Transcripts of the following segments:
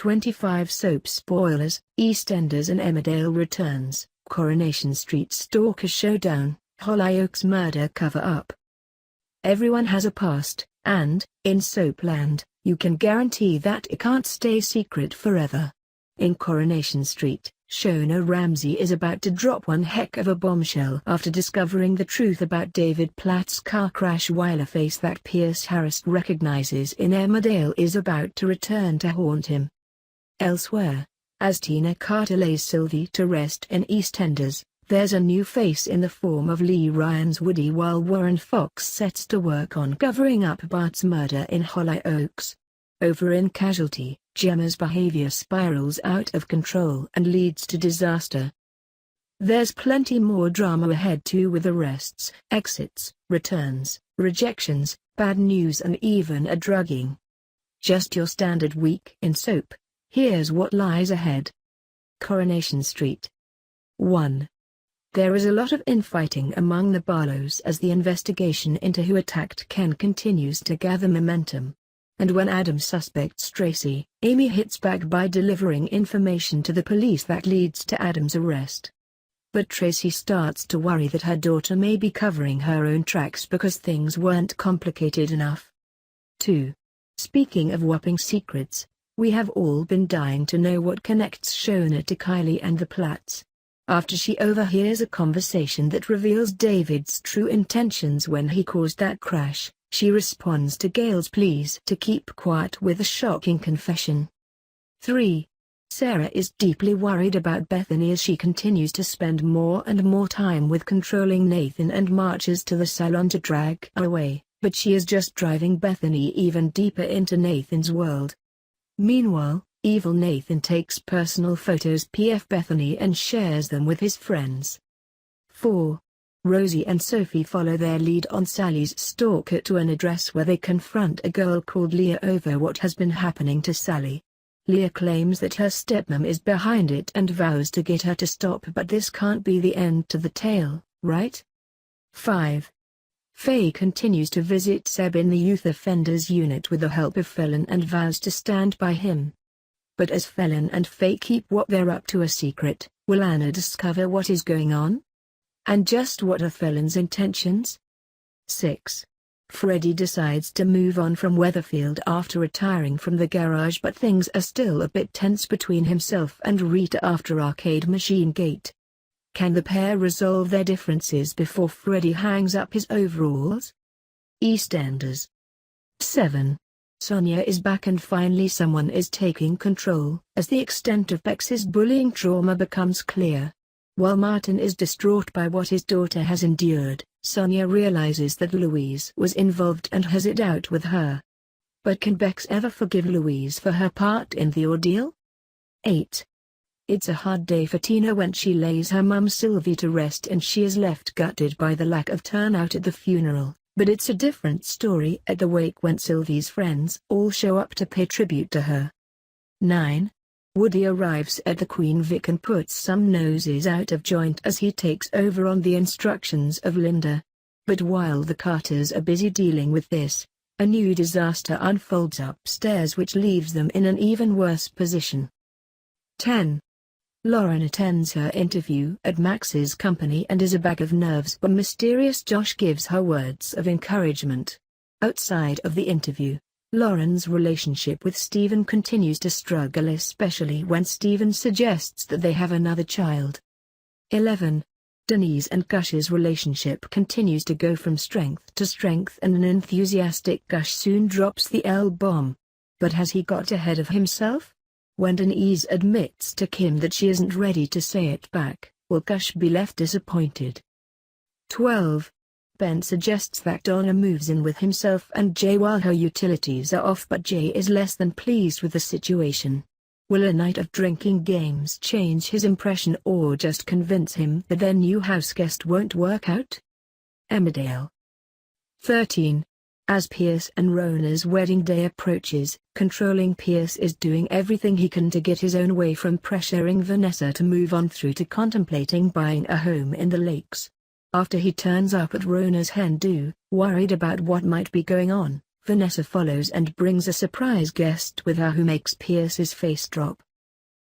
25 soap spoilers, EastEnders and Emmerdale returns, Coronation Street stalker showdown, Hollyoaks murder cover-up. Everyone has a past, and, in soapland, you can guarantee that it can't stay secret forever. In Coronation Street, Shona Ramsey is about to drop one heck of a bombshell after discovering the truth about David Platt's car crash, while a face that Pierce Harris recognizes in Emmerdale is about to return to haunt him. Elsewhere, as Tina Carter lays Sylvie to rest in EastEnders, there's a new face in the form of Lee Ryan's Woody, while Warren Fox sets to work on covering up Bart's murder in Hollyoaks. Over in Casualty, Gemma's behaviour spirals out of control and leads to disaster. There's plenty more drama ahead too, with arrests, exits, returns, rejections, bad news and even a drugging. Just your standard week in soap. Here's what lies ahead. Coronation Street. 1. There is a lot of infighting among the Barlows as the investigation into who attacked Ken continues to gather momentum. And when Adam suspects Tracy, Amy hits back by delivering information to the police that leads to Adam's arrest. But Tracy starts to worry that her daughter may be covering her own tracks because things weren't complicated enough. 2. Speaking of whopping secrets, we have all been dying to know what connects Shona to Kylie and the Platts. After she overhears a conversation that reveals David's true intentions when he caused that crash, she responds to Gail's pleas to keep quiet with a shocking confession. 3. Sarah is deeply worried about Bethany as she continues to spend more and more time with controlling Nathan and marches to the salon to drag her away, but she is just driving Bethany even deeper into Nathan's world. Meanwhile, evil Nathan takes personal photos of Bethany and shares them with his friends. 4. Rosie and Sophie follow their lead on Sally's stalker to an address where they confront a girl called Leah over what has been happening to Sally. Leah claims that her stepmom is behind it and vows to get her to stop, but this can't be the end to the tale, right? 5. Faye continues to visit Seb in the youth offenders unit with the help of Felon and vows to stand by him. But as Felon and Faye keep what they're up to a secret, will Anna discover what is going on? And just what are Felon's intentions? 6. Freddie decides to move on from Weatherfield after retiring from the garage, but things are still a bit tense between himself and Rita after Arcade Machine Gate. Can the pair resolve their differences before Freddie hangs up his overalls? EastEnders. 7. Sonia is back and finally someone is taking control, as the extent of Bex's bullying trauma becomes clear. While Martin is distraught by what his daughter has endured, Sonia realizes that Louise was involved and has it out with her. But can Bex ever forgive Louise for her part in the ordeal? 8. It's a hard day for Tina when she lays her mum Sylvie to rest and she is left gutted by the lack of turnout at the funeral, but it's a different story at the wake when Sylvie's friends all show up to pay tribute to her. 9. Woody arrives at the Queen Vic and puts some noses out of joint as he takes over on the instructions of Linda. But while the Carters are busy dealing with this, a new disaster unfolds upstairs which leaves them in an even worse position. 10. Lauren attends her interview at Max's company and is a bag of nerves when mysterious Josh gives her words of encouragement. Outside of the interview, Lauren's relationship with Stephen continues to struggle, especially when Stephen suggests that they have another child. 11. Denise and Gush's relationship continues to go from strength to strength and an enthusiastic Gush soon drops the L-bomb. But has he got ahead of himself? When Denise admits to Kim that she isn't ready to say it back, will Gush be left disappointed? 12. Ben suggests that Donna moves in with himself and Jay while her utilities are off, but Jay is less than pleased with the situation. Will a night of drinking games change his impression or just convince him that their new houseguest won't work out? Emmerdale. 13. As Pierce and Rona's wedding day approaches, controlling Pierce is doing everything he can to get his own way, from pressuring Vanessa to move on through to contemplating buying a home in the Lakes. After he turns up at Rona's hen do, worried about what might be going on, Vanessa follows and brings a surprise guest with her who makes Pierce's face drop.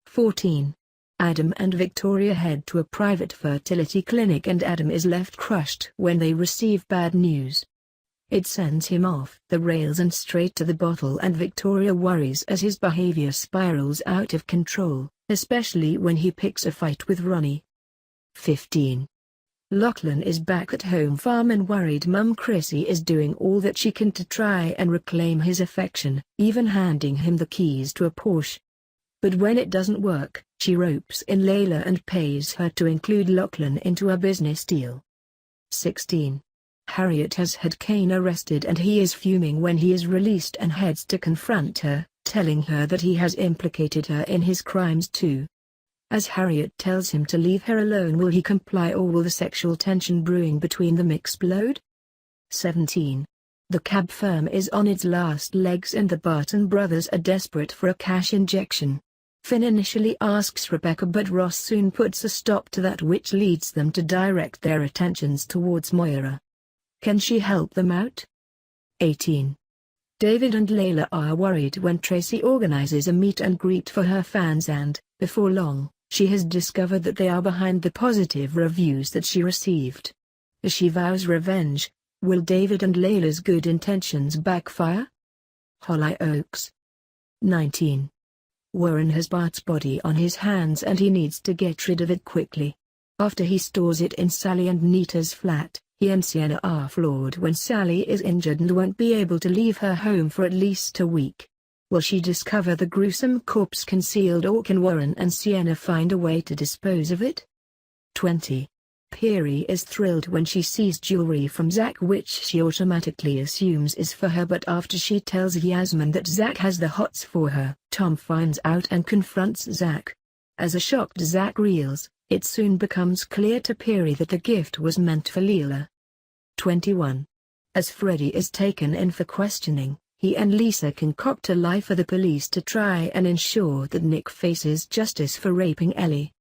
14. Adam and Victoria head to a private fertility clinic and Adam is left crushed when they receive bad news. It sends him off the rails and straight to the bottle, and Victoria worries as his behavior spirals out of control, especially when he picks a fight with Ronnie. 15. Lachlan is back at home farm and worried mum Chrissy is doing all that she can to try and reclaim his affection, even handing him the keys to a Porsche. But when it doesn't work, she ropes in Layla and pays her to include Lachlan into a business deal. 16. Harriet has had Kane arrested and he is fuming when he is released and heads to confront her, telling her that he has implicated her in his crimes too. As Harriet tells him to leave her alone, will he comply or will the sexual tension brewing between them explode? 17. The cab firm is on its last legs and the Barton brothers are desperate for a cash injection. Finn initially asks Rebecca, but Ross soon puts a stop to that, which leads them to direct their attentions towards Moira. Can she help them out? 18. David and Layla are worried when Tracy organizes a meet and greet for her fans and, before long, she has discovered that they are behind the positive reviews that she received. As she vows revenge, will David and Layla's good intentions backfire? Hollyoaks. 19. Warren has Bart's body on his hands and he needs to get rid of it quickly. After he stores it in Sally and Nita's flat, he and Sienna are floored when Sally is injured and won't be able to leave her home for at least a week. Will she discover the gruesome corpse concealed, or can Warren and Sienna find a way to dispose of it? 20. Piri is thrilled when she sees jewelry from Zach, which she automatically assumes is for her, but after she tells Yasmin that Zach has the hots for her, Tom finds out and confronts Zach. As a shocked Zach reels, it soon becomes clear to Piri that the gift was meant for Leela. 21. As Freddie is taken in for questioning, he and Lisa concoct a lie for the police to try and ensure that Nick faces justice for raping Ellie.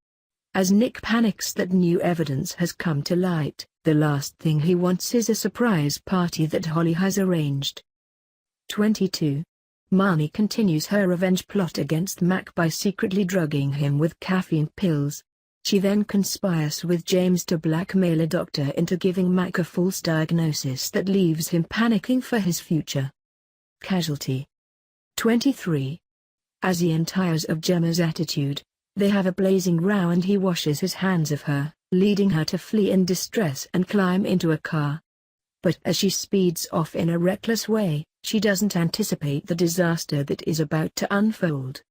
As Nick panics that new evidence has come to light, the last thing he wants is a surprise party that Holly has arranged. 22. Marnie continues her revenge plot against Mac by secretly drugging him with caffeine pills. She then conspires with James to blackmail a doctor into giving Mac a false diagnosis that leaves him panicking for his future. Casualty. 23. As Ian tires of Gemma's attitude, they have a blazing row and he washes his hands of her, leading her to flee in distress and climb into a car. But as she speeds off in a reckless way, she doesn't anticipate the disaster that is about to unfold.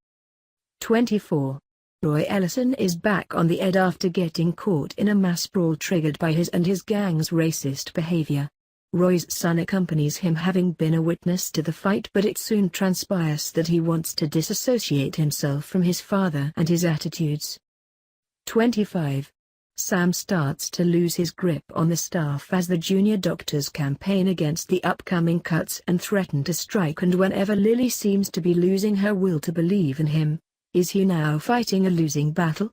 24. Roy Ellison is back on the ed after getting caught in a mass brawl triggered by his and his gang's racist behavior. Roy's son accompanies him, having been a witness to the fight, but it soon transpires that he wants to disassociate himself from his father and his attitudes. 25. Sam starts to lose his grip on the staff as the junior doctors campaign against the upcoming cuts and threaten to strike, and whenever Lily seems to be losing her will to believe in him, is he now fighting a losing battle?